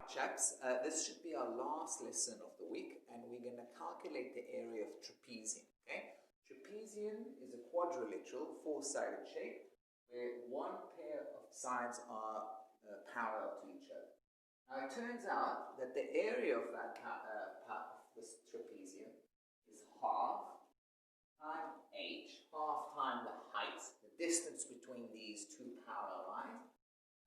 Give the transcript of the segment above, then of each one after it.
chaps, this should be our last lesson of the week, and we're going to calculate the area of trapezium. Okay? Trapezium is a quadrilateral, four-sided shape where one pair of sides are parallel to each other. Now it turns out that the area of that part of this trapezium is half times h, half times the height, the distance between these two parallel lines,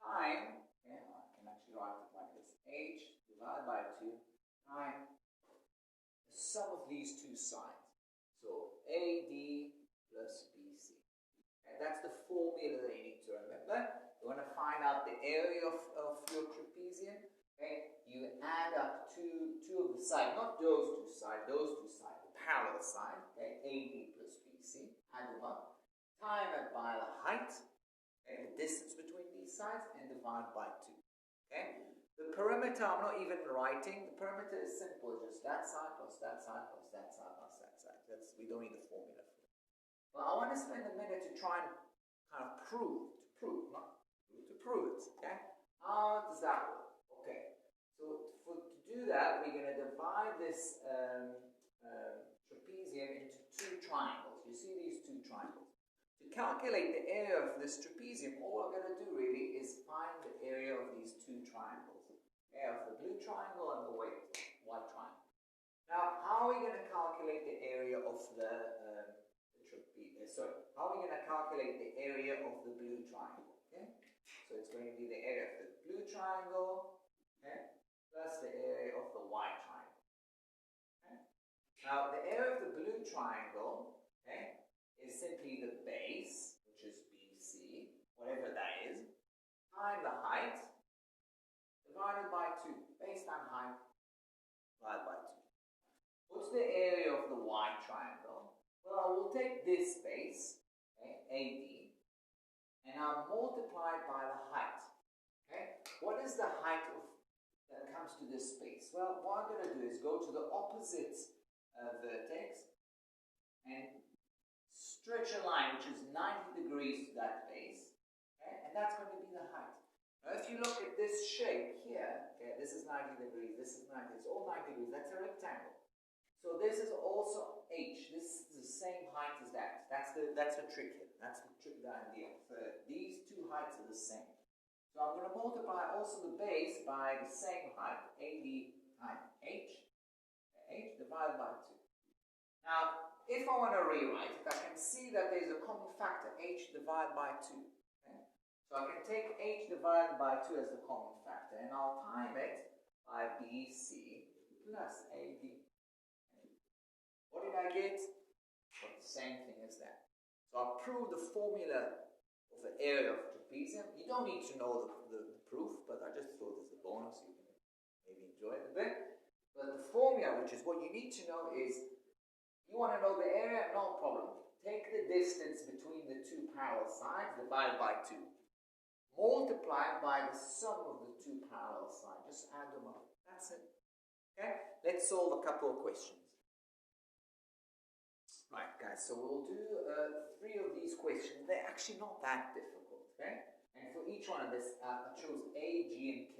times, okay, I can actually write it like this, h divided by 2 times the sum of these two sides. So AD plus BC. Okay, that's the formula that you need to remember. You want to find out the area of your trapezium. Okay, you add up two of the sides, not those two sides, the parallel side. Okay, AD plus BC. Add them up. Time it by the height, okay, the distance between these sides, and divide by 2. Okay? The perimeter, I'm not even writing. The perimeter is simple, just that side plus that side plus that side plus that side. We don't need the formula for it. But I want to spend a minute to try and kind of prove it. Okay? How does that work? Okay. So to do that, we're going to divide this trapezium into two triangles. You see these two triangles. To calculate the area of this trapezium, all I'm going to do really is find the area of these two triangles. The area of the blue triangle and the white triangle. Now, how are we going to calculate the area of how are we going to calculate the area of the blue triangle? Okay? So it's going to be the area of the blue triangle, okay, plus the area of the white triangle. Okay? Now, the area of the blue triangle, okay, is simply the base, which is BC, whatever that is, times the height, divided by 2. Base times height, divided by 2. What's the area of the white triangle? Well, we'll take this base, okay, AD, and I'll multiply it by the height. Okay? What is the height that comes to this space? Well, what I'm going to do is go to the opposite vertex and stretch a line which is 90 degrees to that base, okay? And that's going to be the height. Now if you look at this shape here, okay, this is 90 degrees, this is 90, it's all 90 degrees, that's a rectangle. So this is also h, this is the same height as that. That's the trick here, that's the idea. So these two heights are the same. So I'm going to multiply also the base by the same height, AD times h divided by 2. Now, if I want to rewrite it, I can see that there's a common factor, h divided by 2. Okay? So I can take h divided by 2 as the common factor, and I'll time it by BC plus AD. Okay? What did I get? Well, the same thing as that. So I'll prove the formula of the area of trapezium. You don't need to know the proof, but I just thought as a bonus you can maybe enjoy it a bit. But the formula, which is what you need to know, is you want to know the area? No problem. Take the distance between the two parallel sides, divided by 2. Multiply by the sum of the two parallel sides. Just add them up. That's it. Okay? Let's solve a couple of questions. Right, guys, so we'll do 3 of these questions. They're actually not that difficult, okay? And for each one of this, I chose A, G, and K.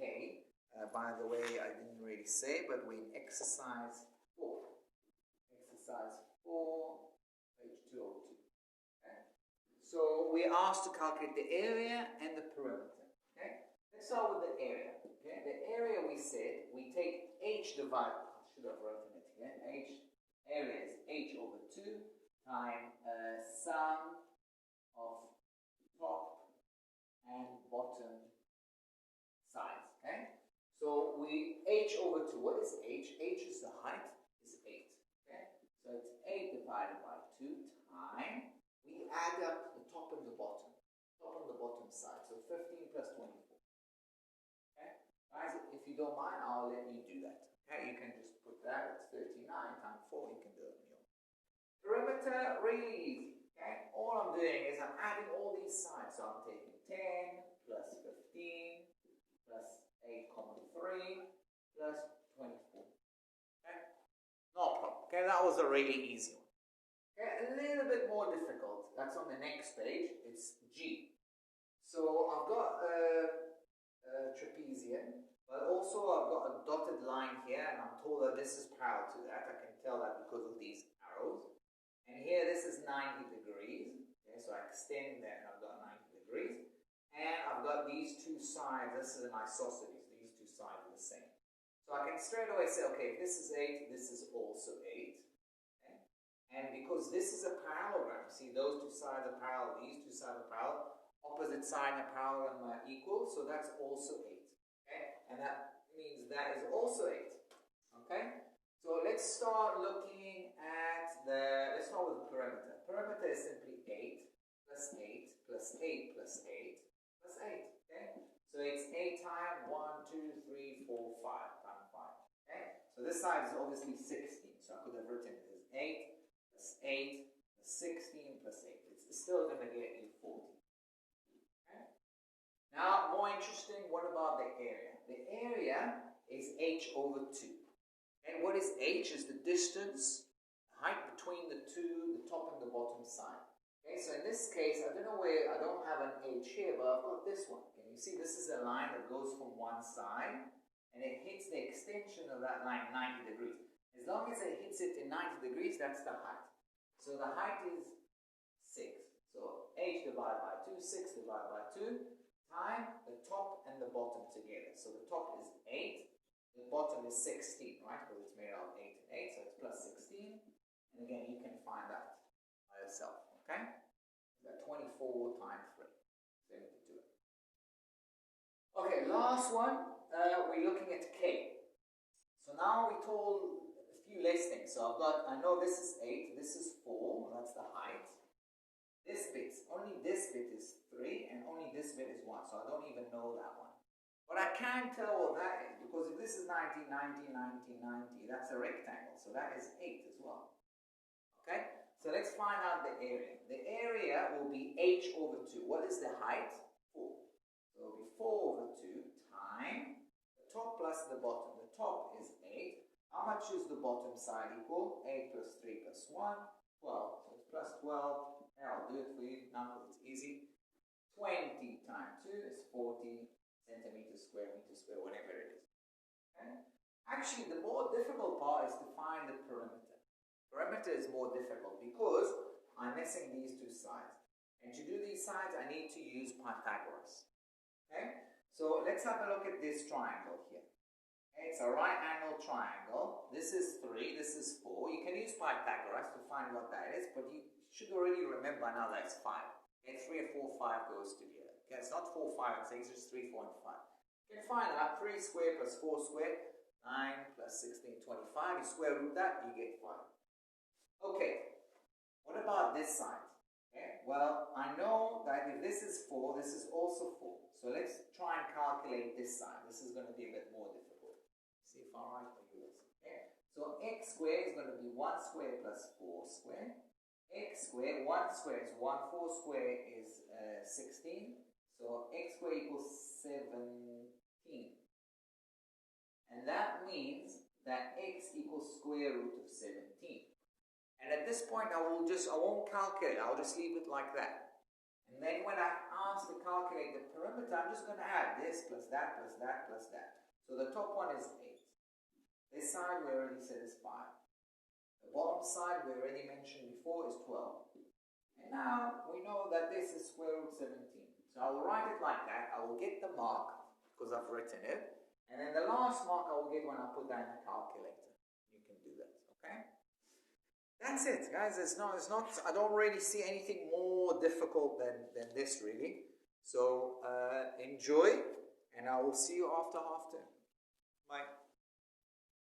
By the way, I didn't really say, but we're in exercise 4. Exercise 4, page 202. Okay? So we're asked to calculate the area and the perimeter. Okay? Let's start with the area. Okay? The area we said, we take h divided, I should have written it here, area is h over 2 times sum of top and bottom sides. Okay? So we h over 2. What is h? H is the height, is 8. Okay? So it's 8 divided by 2 times, we add up the top and the bottom. Top and the bottom side. So 15 plus 24. Okay? Guys, if you don't mind, I'll let you do that. Okay? You can just put that, it's 39 times 4, you can do it on your own. Perimeter, really easy. Okay? All I'm doing is I'm adding all these sides. So I'm taking 10 plus 15 plus 8,3 plus 24. Okay? No problem. Okay, that was a really easy one. Okay, a little bit more difficult. That's on the next page. It's G. So I've got a trapezium, But also I've got a dotted line here, and I'm told that this is parallel to that. I can tell that because of these arrows. And here this is 90 degrees. Okay, so I extend that and I've got 90 degrees. And I've got these two sides. This is an isosceles. These two sides are the same. So I can straight away say, okay, if this is 8, this is also 8. Okay? And because this is a parallelogram, see those two sides are parallel, these two sides are parallel, opposite side are parallel and are equal, so that's also 8. Okay? And that means that is also 8. Okay? So let's start looking at let's start with the perimeter. Perimeter is simply 8 plus 8 plus 8 plus 8 plus 8. Okay? So it's 8 times 1, 2, 3, 4, 5 times 5. Okay? So this side is obviously 16. So I could have written it as 8 plus 8 plus 16 plus 8. It's still going to get you 40. Okay? Now, more interesting, what about the area? The area is h over 2. And what is h? Is the distance, height between the two, the top and the bottom side. Okay, so in this case, I don't know where, I don't have an h here, but I've got this one. Can you see this is a line that goes from one side, and it hits the extension of that line 90 degrees. As long as it hits it in 90 degrees, that's the height. So the height is 6. So h divided by 2, 6 divided by 2, times the top and the bottom together. So the top is 8. The bottom is 16, right? Because it's made out of 8 and 8, so it's plus 16. And again, you can find that by yourself, okay? That's 24 times 3. So you need to do it. Okay, last one, we're looking at K. So now we told a few less things. So I know this is 8, this is 4, that's the height. This bit, only this bit is 3, and only this bit is 1, so I don't even know that one. But I can't tell what that is, because if this is 90, 90, 90, 90, that's a rectangle, so that is 8 as well. Okay, so let's find out the area. The area will be h over 2. What is the height? 4. So it will be 4 over 2 times the top plus the bottom. The top is 8. How much is the bottom side equal? 8 plus 3 plus 1, 12. So it's plus 12. Here, I'll do it for you now because it's easy. 20 times 2 is 40 centimeters square, meters square, whatever it is. Okay? Actually, the more difficult part is to find the perimeter. Perimeter is more difficult because I'm missing these two sides. And to do these sides, I need to use Pythagoras. Okay? So let's have a look at this triangle here. Okay? It's a right angle triangle. This is 3, this is 4. You can use Pythagoras to find what that is, but you should already remember now that it's 5. Okay? 3 and 4, 5 goes together. Okay, it's not 4, 5, and 6, it's just 3, 4, and 5. You can find out 3 squared plus 4 squared, 9 plus 16, 25. You square root that, you get 5. Okay, what about this side? Okay, well, I know that if this is 4, this is also 4. So let's try and calculate this side. This is going to be a bit more difficult. See if I write for you. Okay, so x squared is going to be 1 squared plus 4 squared. X squared, 1 squared is 1, 4 squared is 16. So x squared equals 17. And that means that x equals square root of 17. And at this point, I won't calculate. I'll just leave it like that. And then when I ask to calculate the perimeter, I'm just going to add this plus that plus that plus that. So the top one is 8. This side we already said is 5. The bottom side we already mentioned before is 12. And now we know that this is square root 17. So I will write it like that. I will get the mark because I've written it. And then the last mark I will get when I put that in the calculator. You can do that, okay? That's it, guys. I don't really see anything more difficult than this, really. So enjoy, and I will see you after half term. Bye.